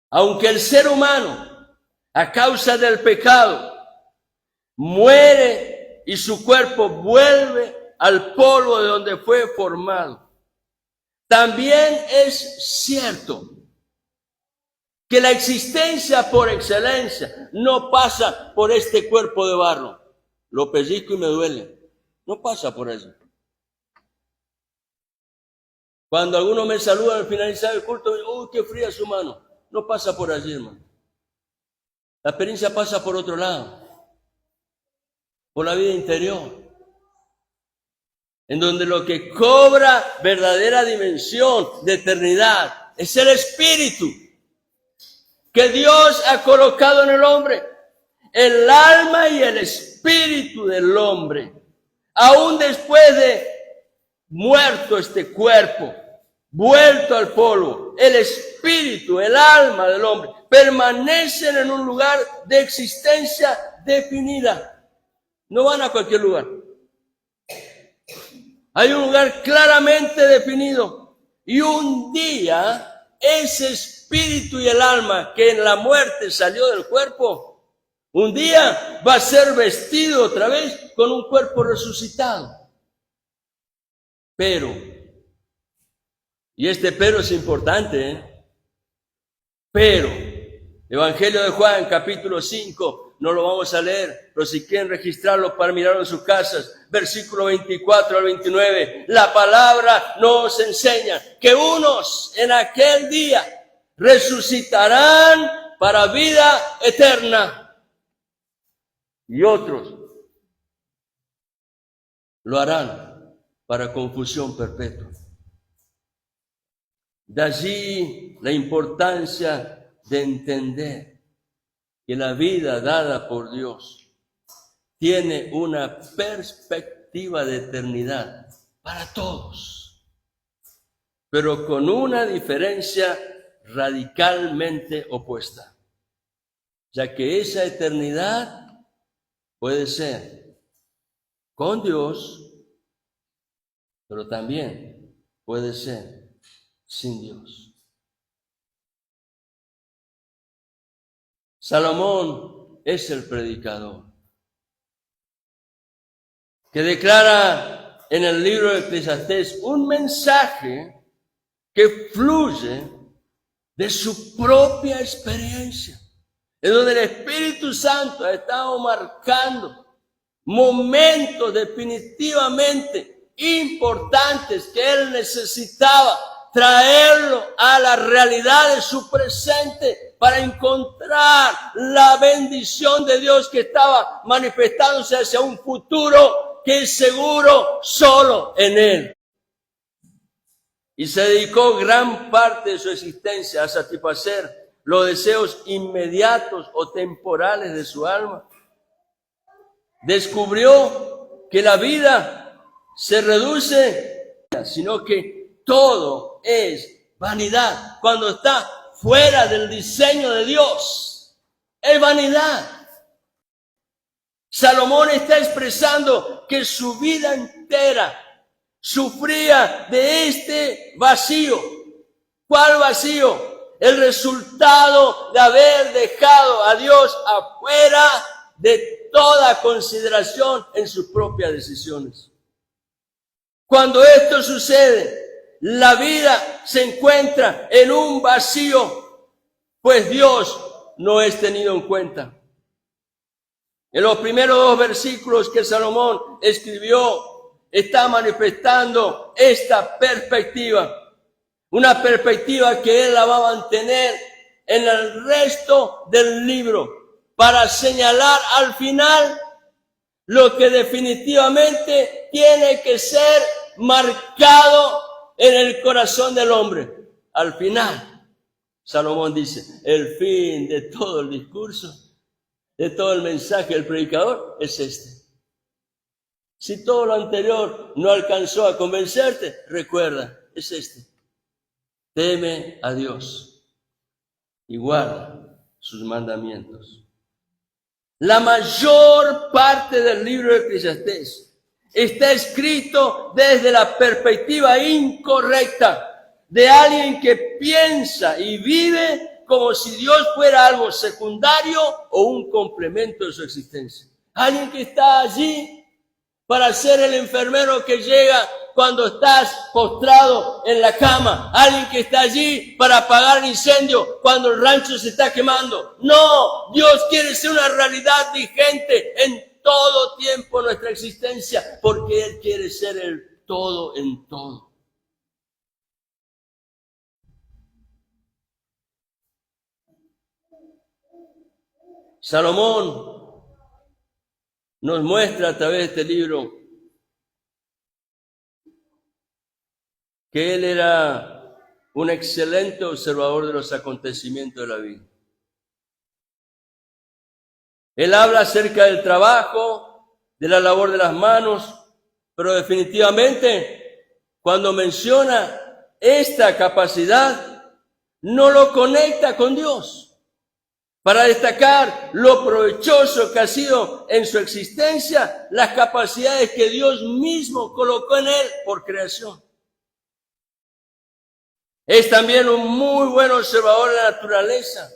Aunque el ser humano, a causa del pecado, muere y su cuerpo vuelve al polvo de donde fue formado, también es cierto que la existencia por excelencia no pasa por este cuerpo de barro. lo pellizco y me duele. No pasa por eso. Cuando alguno me saluda al finalizar el culto, ¡uy, qué fría su mano! No pasa por allí, hermano. La experiencia pasa por otro lado, por la vida interior, en donde lo que cobra verdadera dimensión de eternidad es el espíritu que Dios ha colocado en el hombre, el alma y el espíritu del hombre, aún después de muerto este cuerpo, vuelto al polvo, el espíritu, el alma del hombre, permanecen en un lugar de existencia definida. No van a cualquier lugar. Hay un lugar claramente definido. Y un día, ese espíritu y el alma que en la muerte salió del cuerpo, un día va a ser vestido otra vez con un cuerpo resucitado. Pero, y este pero es importante, pero, Evangelio de Juan, capítulo 5, no lo vamos a leer, pero si quieren registrarlo para mirarlo en sus casas, versículo 24 al 29, la palabra nos enseña que unos en aquel día resucitarán para vida eterna y otros lo harán para confusión perpetua. De allí la importancia de entender que la vida dada por Dios tiene una perspectiva de eternidad para todos, pero con una diferencia radicalmente opuesta, ya que esa eternidad puede ser con Dios, pero también puede ser sin Dios. Salomón es el predicador que declara en el libro de Eclesiastés un mensaje que fluye de su propia experiencia, en donde el Espíritu Santo ha estado marcando momentos definitivamente importantes que él necesitaba traerlo a la realidad de su presente para encontrar la bendición de Dios que estaba manifestándose hacia un futuro que es seguro solo en él. Y se dedicó gran parte de su existencia a satisfacer los deseos inmediatos o temporales de su alma. Descubrió que la vida se reduce, sino que todo es vanidad cuando está fuera del diseño de Dios. Es vanidad. Salomón está expresando que su vida entera sufría de este vacío. ¿Cuál vacío? El resultado de haber dejado a Dios afuera de toda consideración en sus propias decisiones. Cuando esto sucede, la vida se encuentra en un vacío, pues Dios no es tenido en cuenta. En los primeros 2 versículos que Salomón escribió, está manifestando esta perspectiva, una perspectiva que él la va a mantener en el resto del libro, para señalar al final lo que definitivamente tiene que ser marcado en el corazón del hombre. Al final, Salomón dice, el fin de todo el discurso, de todo el mensaje del predicador es este. Si todo lo anterior no alcanzó a convencerte, recuerda, es este. Teme a Dios y guarda sus mandamientos. La mayor parte del libro de Eclesiastés está escrito desde la perspectiva incorrecta de alguien que piensa y vive como si Dios fuera algo secundario o un complemento de su existencia. Alguien que está allí para ser el enfermero que llega cuando estás postrado en la cama. Alguien que está allí para apagar el incendio cuando el rancho se está quemando. No, Dios quiere ser una realidad vigente en todo tiempo nuestra existencia, porque Él quiere ser el todo en todo. Salomón nos muestra a través de este libro que él era un excelente observador de los acontecimientos de la vida. Él habla acerca del trabajo, de la labor de las manos, pero definitivamente cuando menciona esta capacidad, no lo conecta con Dios. Para destacar lo provechoso que ha sido en su existencia, las capacidades que Dios mismo colocó en él por creación. Es también un muy buen observador de la naturaleza,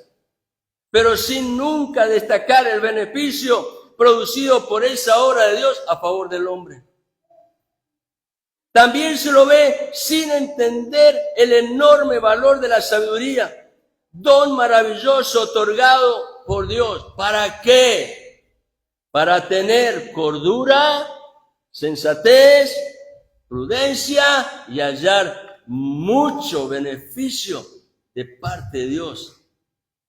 pero sin nunca destacar el beneficio producido por esa obra de Dios a favor del hombre. También se lo ve sin entender el enorme valor de la sabiduría, don maravilloso otorgado por Dios. ¿Para qué? Para tener cordura, sensatez, prudencia y hallar mucho beneficio de parte de Dios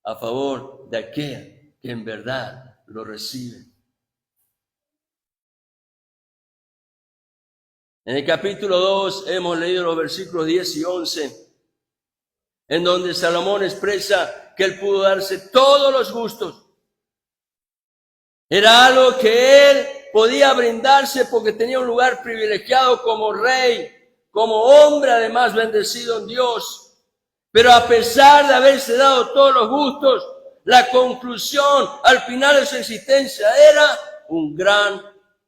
a favor de aquel que en verdad lo recibe. En el capítulo 2 hemos leído los versículos 10 y 11, en donde Salomón expresa que él pudo darse todos los gustos. Era algo que él podía brindarse porque tenía un lugar privilegiado como rey, como hombre además bendecido en Dios. Pero a pesar de haberse dado todos los gustos, la conclusión al final de su existencia era un gran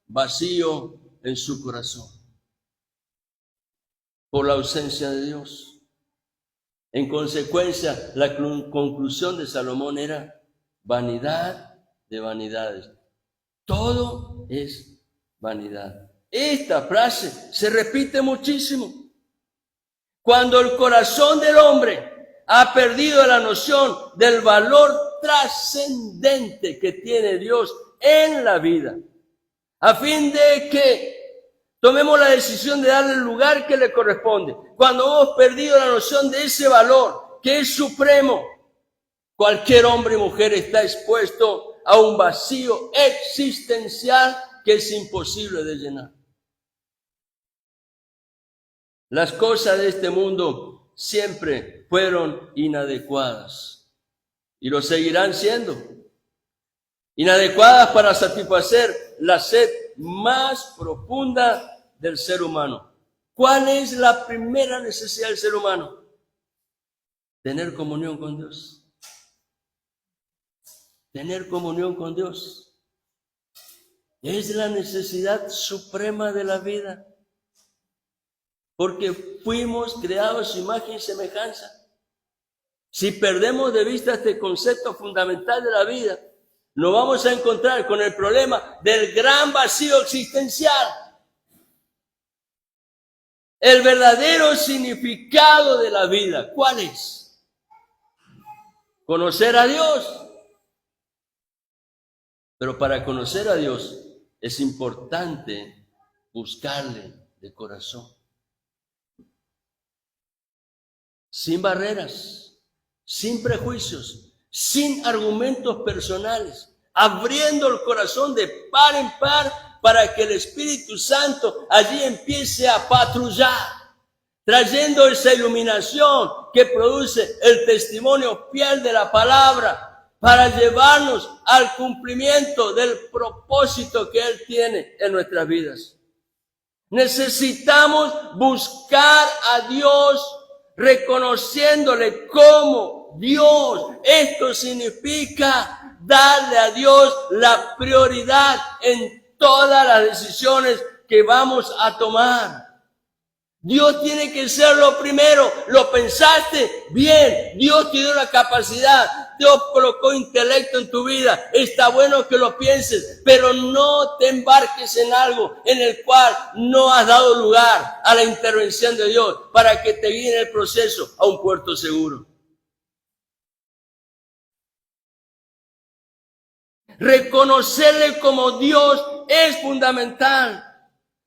vacío en su corazón por la ausencia de Dios. En consecuencia, la conclusión de Salomón era vanidad de vanidades. Todo es vanidad. Esta frase se repite muchísimo. Cuando el corazón del hombre ha perdido la noción del valor trascendente que tiene Dios en la vida, a fin de que tomemos la decisión de darle el lugar que le corresponde. Cuando hemos perdido la noción de ese valor que es supremo, cualquier hombre y mujer está expuesto a un vacío existencial que es imposible de llenar. Las cosas de este mundo siempre fueron inadecuadas y lo seguirán siendo. Inadecuadas para satisfacer la sed más profunda del ser humano. ¿Cuál es la primera necesidad del ser humano? Tener comunión con Dios. Tener comunión con Dios. Es la necesidad suprema de la vida. Porque fuimos creados a su imagen y semejanza. Si perdemos de vista este concepto fundamental de la vida, nos vamos a encontrar con el problema del gran vacío existencial. El verdadero significado de la vida, ¿cuál es? Conocer a Dios. Pero para conocer a Dios es importante buscarle de corazón. Sin barreras, sin prejuicios, sin argumentos personales, abriendo el corazón de par en par para que el Espíritu Santo allí empiece a patrullar, trayendo esa iluminación que produce el testimonio fiel de la palabra para llevarnos al cumplimiento del propósito que Él tiene en nuestras vidas. Necesitamos buscar a Dios reconociéndole como Dios. Esto significa darle a Dios la prioridad en todas las decisiones que vamos a tomar. Dios tiene que ser lo primero. ¿Lo pensaste? Bien. Dios te dio la capacidad. Dios colocó intelecto en tu vida. Está bueno que lo pienses, pero no te embarques en algo en el cual no has dado lugar a la intervención de Dios para que te guíe en el proceso a un puerto seguro. Reconocerle como Dios es fundamental.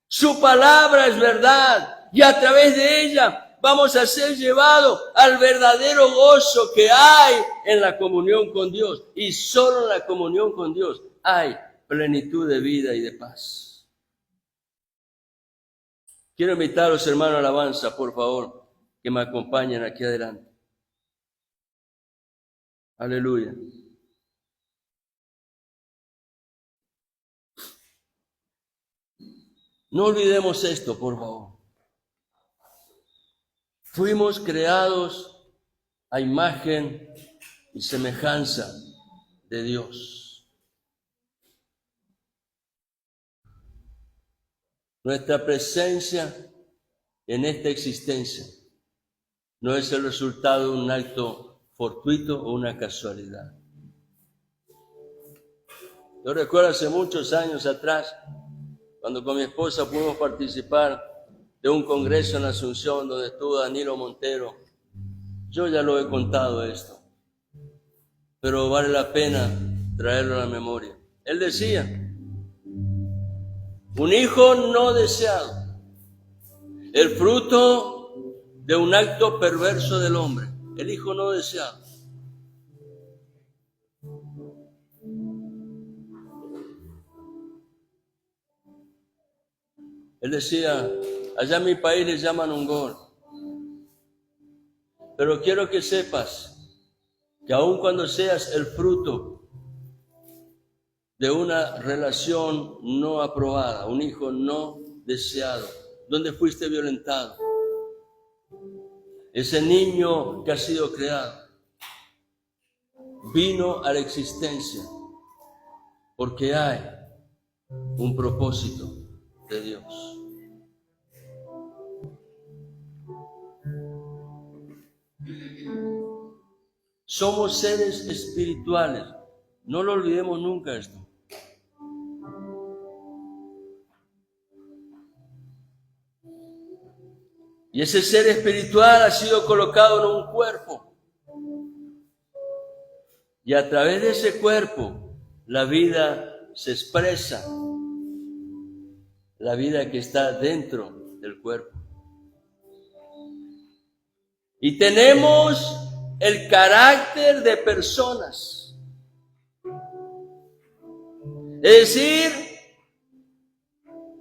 Su palabra es verdad y a través de ella vamos a ser llevados al verdadero gozo que hay en la comunión con Dios. Y solo en la comunión con Dios hay plenitud de vida y de paz. Quiero invitar a los hermanos a la alabanza, por favor, que me acompañen aquí adelante. Aleluya. No olvidemos esto, por favor. Fuimos creados a imagen y semejanza de Dios. Nuestra presencia en esta existencia no es el resultado de un acto fortuito o una casualidad. Yo recuerdo hace muchos años atrás, cuando con mi esposa pudimos participar de un congreso en Asunción donde estuvo Danilo Montero. Yo ya lo he contado esto, pero vale la pena traerlo a la memoria. Él decía, un hijo no deseado, el fruto de un acto perverso del hombre, el hijo no deseado. Él decía, allá en mi país le llaman un gol. Pero quiero que sepas que aun cuando seas el fruto de una relación no aprobada, un hijo no deseado, donde fuiste violentado, ese niño que ha sido creado vino a la existencia porque hay un propósito de Dios. Somos seres espirituales. No lo olvidemos nunca esto. Y ese ser espiritual ha sido colocado en un cuerpo. Y a través de ese cuerpo, la vida se expresa. La vida que está dentro del cuerpo. Y tenemos el carácter de personas. Es decir,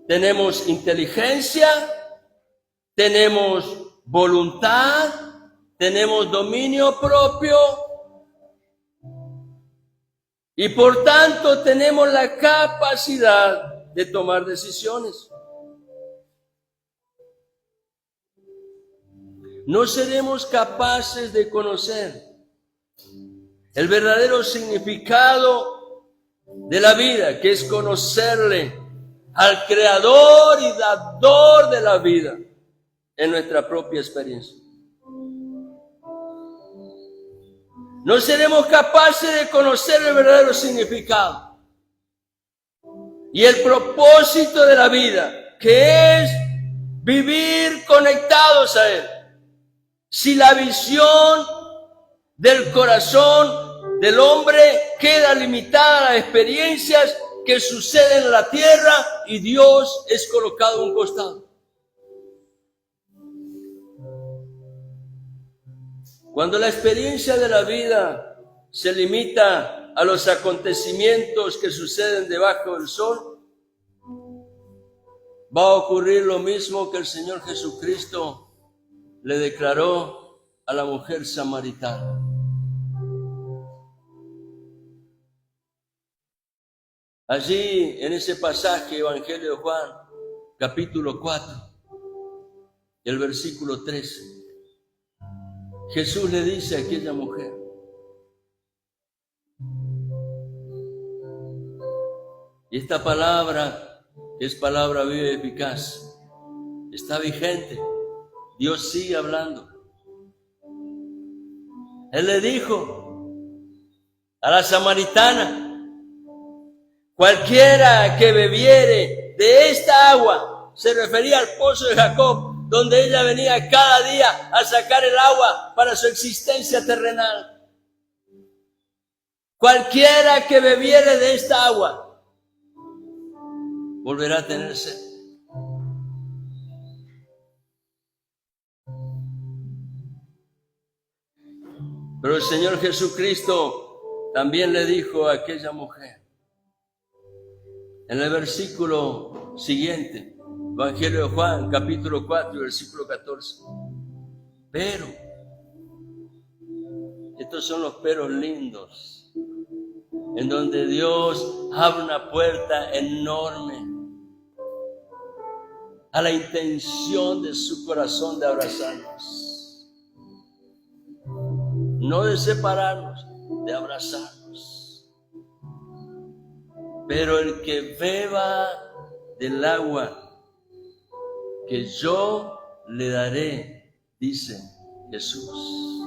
tenemos inteligencia, tenemos voluntad, tenemos dominio propio y por tanto tenemos la capacidad de tomar decisiones. No seremos capaces de conocer el verdadero significado de la vida, que es conocerle al Creador y Dador de la vida en nuestra propia experiencia. No seremos capaces de conocer el verdadero significado y el propósito de la vida, que es vivir conectados a Él. Si la visión del corazón del hombre queda limitada a las experiencias que suceden en la tierra y Dios es colocado a un costado. Cuando la experiencia de la vida se limita a los acontecimientos que suceden debajo del sol, va a ocurrir lo mismo que el Señor Jesucristo le declaró a la mujer samaritana. Allí, en ese pasaje, Evangelio de Juan, capítulo 4, el versículo 13, Jesús le dice a aquella mujer, y esta palabra, que es palabra viva y eficaz, está vigente. Dios sigue hablando. Él le dijo a la samaritana, cualquiera que bebiere de esta agua, se refería al pozo de Jacob, donde ella venía cada día a sacar el agua para su existencia terrenal. Cualquiera que bebiere de esta agua volverá a tener sed. Pero el Señor Jesucristo también le dijo a aquella mujer, en el versículo siguiente, Evangelio de Juan, capítulo 4, versículo 14. Pero, estos son los peros lindos, en donde Dios abre una puerta enorme a la intención de su corazón de abrazarnos. No de separarnos, de abrazarnos. Pero el que beba del agua que yo le daré, dice Jesús,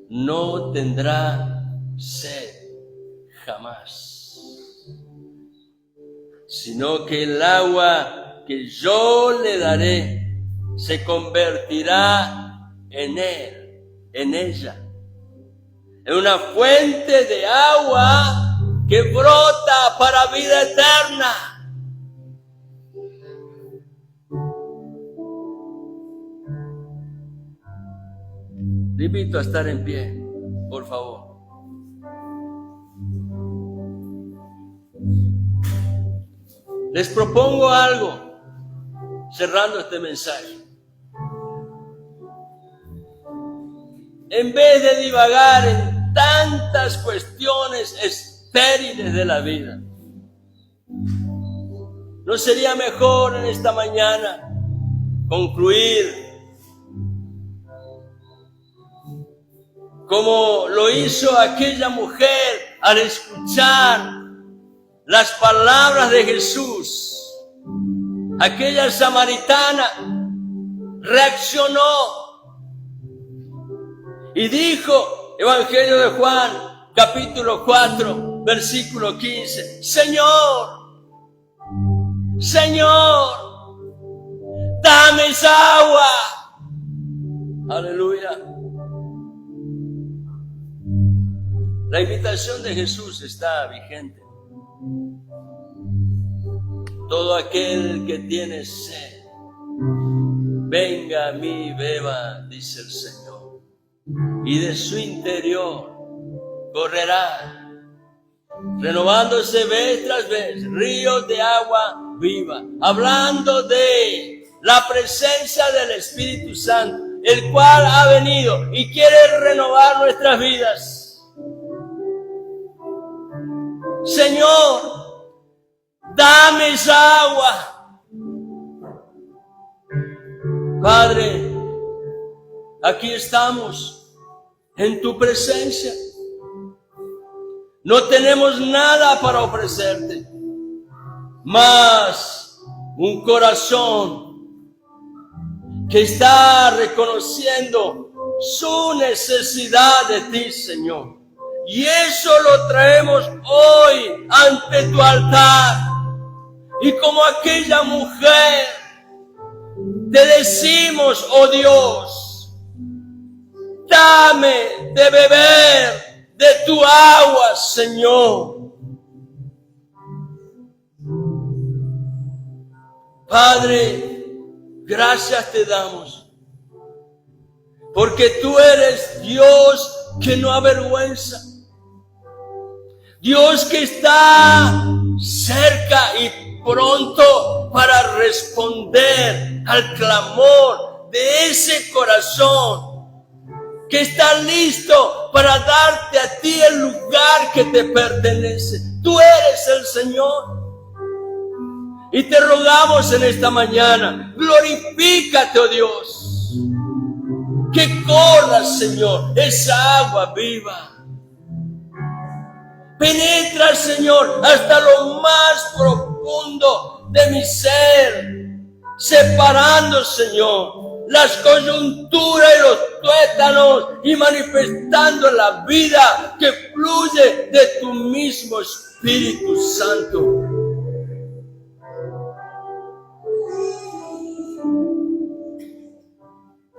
no tendrá sed jamás, sino que el agua que yo le daré se convertirá en él, en ella, en una fuente de agua que brota para vida eterna. Le invito a estar en pie, por favor. Les propongo algo, cerrando este mensaje. En vez de divagar en tantas cuestiones estériles de la vida, ¿no sería mejor en esta mañana concluir como lo hizo aquella mujer al escuchar las palabras de Jesús? Aquella samaritana reaccionó y dijo, Evangelio de Juan, capítulo 4, versículo 15, Señor, dame esa agua. Aleluya. La invitación de Jesús está vigente. Todo aquel que tiene sed, venga a mí, beba, dice el Señor. Y de su interior correrá, renovándose vez tras vez, ríos de agua viva. Hablando de la presencia del Espíritu Santo, el cual ha venido y quiere renovar nuestras vidas. Señor, dame esa agua. Padre, aquí estamos en tu presencia. No tenemos nada para ofrecerte, más un corazón que está reconociendo su necesidad de ti, Señor. Y eso lo traemos hoy ante tu altar. Y como aquella mujer, te decimos, oh Dios, dame de beber de tu agua, Señor. Padre, gracias te damos, porque tú eres Dios que no avergüenza. Dios que está cerca y pronto para responder al clamor de ese corazón que está listo para darte a ti el lugar que te pertenece. Tú eres el Señor. Y te rogamos en esta mañana, glorifícate, oh Dios, que corra, Señor, esa agua viva. Penetra, Señor, hasta lo más profundo de mi ser, separando, Señor, las coyunturas y los tuétanos y manifestando la vida que fluye de tu mismo Espíritu Santo.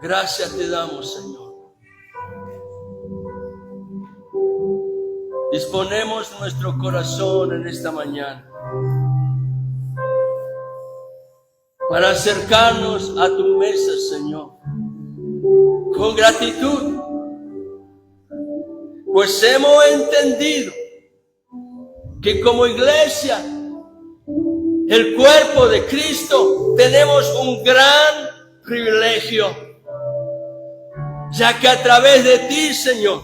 Gracias te damos, Señor. disponemos nuestro corazón en esta mañana para acercarnos a tu mesa, Señor, con gratitud, pues hemos entendido que como iglesia, el cuerpo de Cristo, tenemos un gran privilegio, ya que a través de ti, Señor,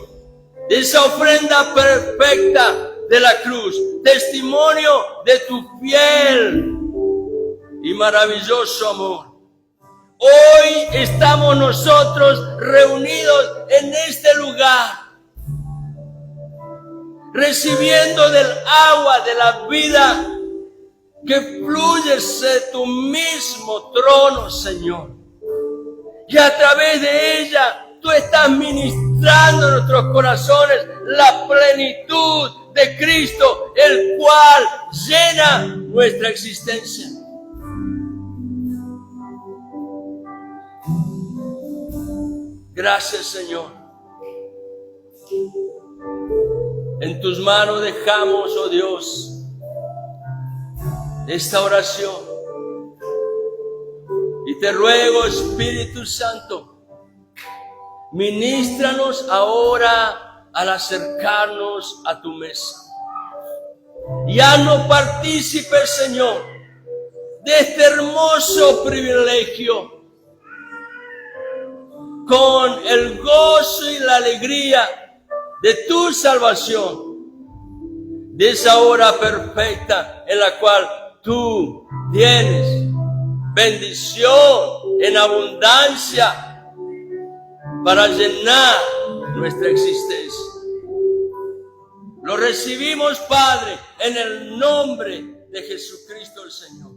de esa ofrenda perfecta de la cruz, testimonio de tu fiel y maravilloso amor, hoy estamos nosotros reunidos en este lugar, recibiendo del agua de la vida que fluye de tu mismo trono, Señor. Y a través de ella, tú estás ministrando en nuestros corazones la plenitud de Cristo, el cual llena nuestra existencia. Gracias, Señor. En tus manos dejamos, oh Dios, esta oración. Y te ruego, Espíritu Santo, ministranos ahora al acercarnos a tu mesa. Y haznos partícipes, Señor, de este hermoso privilegio, con el gozo y la alegría de tu salvación, de esa hora perfecta en la cual tú tienes bendición en abundancia para llenar nuestra existencia. Lo recibimos, Padre, en el nombre de Jesucristo el Señor.